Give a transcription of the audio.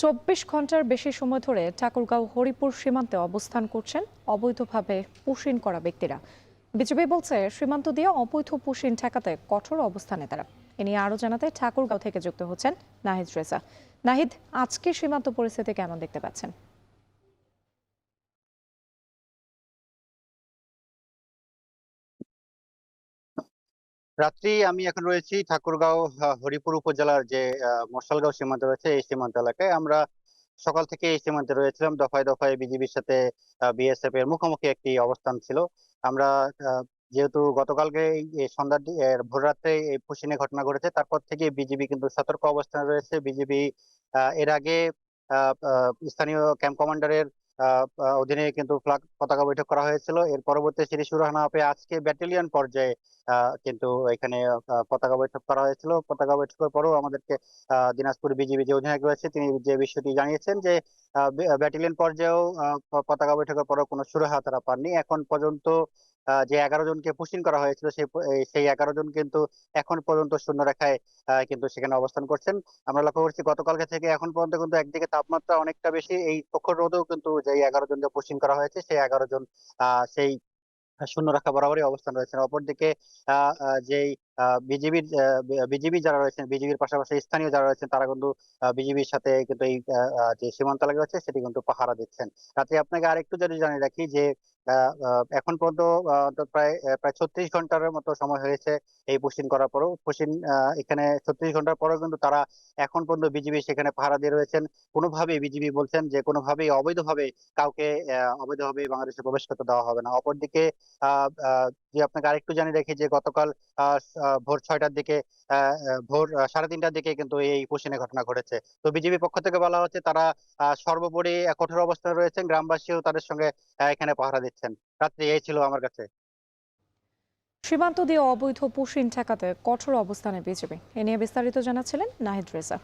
২৪ ঘন্টার বেশি সময় ধরে ঠাকুরগাঁও হরিপুর সীমান্তে অবস্থান করছেন অবৈধভাবে পুশিন করা ব্যক্তিরা। বিজিবি বলছে সীমান্ত দিয়ে অবৈধ পুশিন ঠেকাতে কঠোর অবস্থানে তারা। এ নিয়ে আরো জানাতে ঠাকুরগাঁও থেকে যুক্ত হচ্ছেন নাহিদ রেজা। নাহিদ, আজকে সীমান্ত পরিস্থিতি কেমন দেখতে পাচ্ছেন? রাত্রি আমি এখন রয়েছি ঠাকুরগাঁও হরিপুর উপজেলার যে মশালগাঁও সীমান্ত রয়েছে এই সীমান্ত এলাকায়। আমরা সকাল থেকে এই সীমান্তে রয়েছিলাম, দফায় দফায় বিজিবির সাথে বিএসএফ এর মুখোমুখি একটি অবস্থান ছিল। আমরা আহ, যেহেতু গতকালকে এই সন্ধ্যার ভোর রাত্রে এই পুশিনের ঘটনা ঘটেছে, তারপর থেকে বিজিবি কিন্তু সতর্ক অবস্থানে রয়েছে। বিজিবি এর আগে স্থানীয় ক্যাম্প কমান্ডারের অধীনে কিন্তু ফ্ল্যাগ পতাকা বৈঠক করা হয়েছিল। এর পরবর্তী সেটি শুরু না হয়ে আজকে ব্যাটালিয়ন পর্যায়ে কিন্তু এখানে পতাকা বৈঠক করা হয়েছিল। পতাকা বৈঠকের পরেও আমাদেরকে দিনাজপুর বিজিবি যে অধিনায়ক রয়েছে তিনি যে বিষয়টি জানিয়েছেন যে ব্যাটালিয়ন পর্যায়েও পতাকা বৈঠকের পরেও কোনো সুরাহা তারা পাননি এখন পর্যন্ত। যে 11 জনকে পুশিং করা হয়েছিল সেই 11 জন কিন্তু এখন পর্যন্ত শূন্য রেখায় কিন্তু সেখানে অবস্থান করছেন। আমরা লক্ষ্য করছি গতকালকে থেকে এখন পর্যন্ত কিন্তু একদিকে তাপমাত্রা অনেকটা বেশি, এই প্রখর রোদেও কিন্তু যে 11 জনকে পুশিং করা হয়েছে সেই 11 জন সেই শূন্য রাখা বরাবরই অবস্থান রয়েছেন। অপরদিকে যেই বিজিবি যারা রয়েছেন, বিজিবির পাশাপাশি স্থানীয় যারা রয়েছেন তারা কিন্তু বিজিবির সাথে কিন্তু এই যে সীমান্ত এলাকা রয়েছে সেটি কিন্তু পাহারা দিচ্ছেন। রাতে আপনাকে আরেকটু যদি জানিয়ে রাখি যে এখন পর্যন্ত অন্তত প্রায় 36 ঘন্টার মতো সময় হয়েছে এই পুশিন করার পরও। পুশিন এখানে 36 ঘন্টার পরেও কিন্তু তারা এখন পর্যন্ত বিজিবি সেখানে পাহারা দিয়ে রয়েছেন। কোনোভাবেই বিজিবি বলছেন যে কোনোভাবেই অবৈধভাবে কাউকে অবৈধভাবে বাংলাদেশে প্রবেশ করতে দেওয়া হবে না। অপরদিকে যে আপনাকে আরেকটু জানিয়ে রাখি যে গতকাল ভোর 6টার দিকে ভোর 3:30টার দিকে কিন্তু এই পুশিনের ঘটনা ঘটেছে। তো বিজিবি পক্ষ থেকে বলা হচ্ছে তারা সর্বোপরি কঠোর অবস্থানে রয়েছেন, গ্রামবাসীও তাদের সঙ্গে এখানে পাহারা দিচ্ছেন। রাত্রি এই ছিল আমার কাছে। সীমান্ত দিয়ে অবৈধ পুশিন ঠেকাতে কঠোর অবস্থানে বিজিবি। এ নিয়ে বিস্তারিত জানাচ্ছিলেন নাহিদ রেজা।